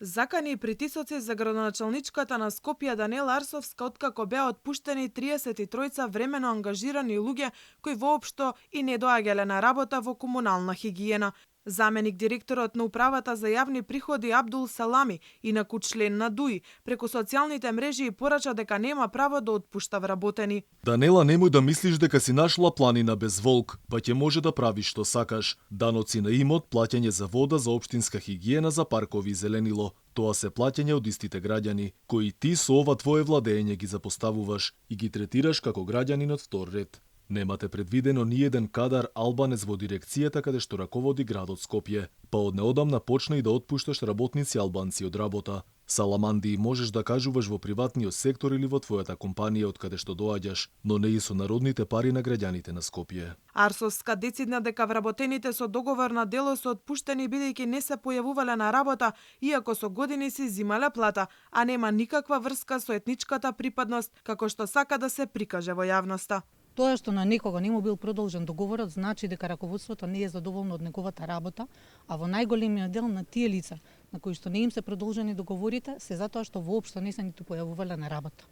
Закани и притисоци за градоначалничката на Скопје Даниела Арсовска откако беа отпуштени 33 времено ангажирани луѓе кои воопшто и не доаѓале на работа во комунална хигиена. Заменик директорот на управата за јавни приходи Абдул Салами, инаку член на ДУИ, преку социјалните мрежи и порача дека нема право да отпушта вработени. Данела, немој да мислиш дека си нашла планина без волк, па ќе може да правиш што сакаш. Даноци на имот, плаќање за вода, за општинска хигиена, за паркови и зеленило. Тоа се плаќање од истите граѓани, кои ти со ова твое владење ги запоставуваш и ги третираш како граѓанин од втор ред. Немате предвидено ни еден кадар албанец во дирекцијата каде што раководи градот Скопје, па од неодамна почна и да отпушташ работници албанци од работа. Саламанди, можеш да кажуваш во приватниот сектор или во твојата компанија од каде што доаѓаш, но не и со народните пари на граѓаните на Скопје. Арсовска децидна дека вработените со договор на дело се отпуштени бидејќи не се појавувале на работа, иако со години си зимале плата, а нема никаква врска со етничката припадност, како што сака да се прикаже во јавноста. Тоа што на некога не му бил продолжен договорот значи дека раководството не е задоволно од неговата работа, а во најголемиот дел на тие лица на кои што не им се продолжени договорите се затоа што воопшто не се ниту појавувале на работа.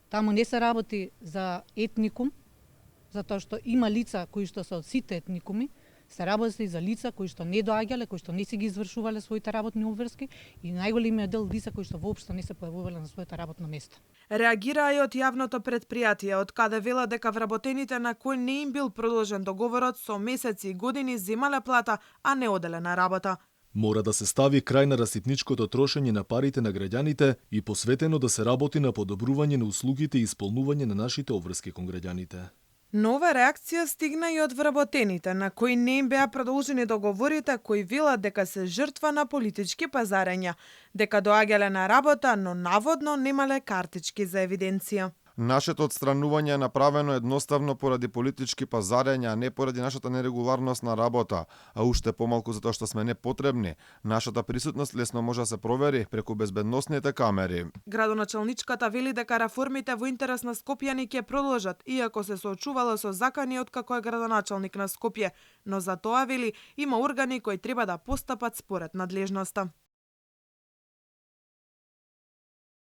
Таму не се работи за етникум, затоа што има лица кои што се од сите етникуми, се работи за лица кои што не доаѓале, кои што не си ги извршувале своите работни обврски и најголемиот дел лица кои што воопшто не се појавувале на своето работно место. Реагираа и од јавното претпријатие, од каде вела дека вработените на кои не им бил продолжен договорот со месеци и години земале плата, а не оделе на работа. Мора да се стави крај на раситничкото трошење на парите на граѓаните и посветено да се работи на подобрување на услугите и исполнување на нашите обврски кон граѓаните. Нова реакција стигна и од вработените, на кои не им беа продолжени договорите, кои велат дека се жртва на политички пазарења, дека доаѓале на работа, но наводно немале картички за евиденција. Нашето отстранување е направено едноставно поради политички пазарења, а не поради нашата нерегуларност на работа, а уште помалку затоа што сме непотребни. Нашата присутност лесно може да се провери преку безбедносните камери. Градоначалничката вели дека реформите во интерес на скопјани ќе продолжат, иако се соочувала со закани откако е градоначалник на Скопје, но за тоа вели има органи кои треба да постапат според надлежноста.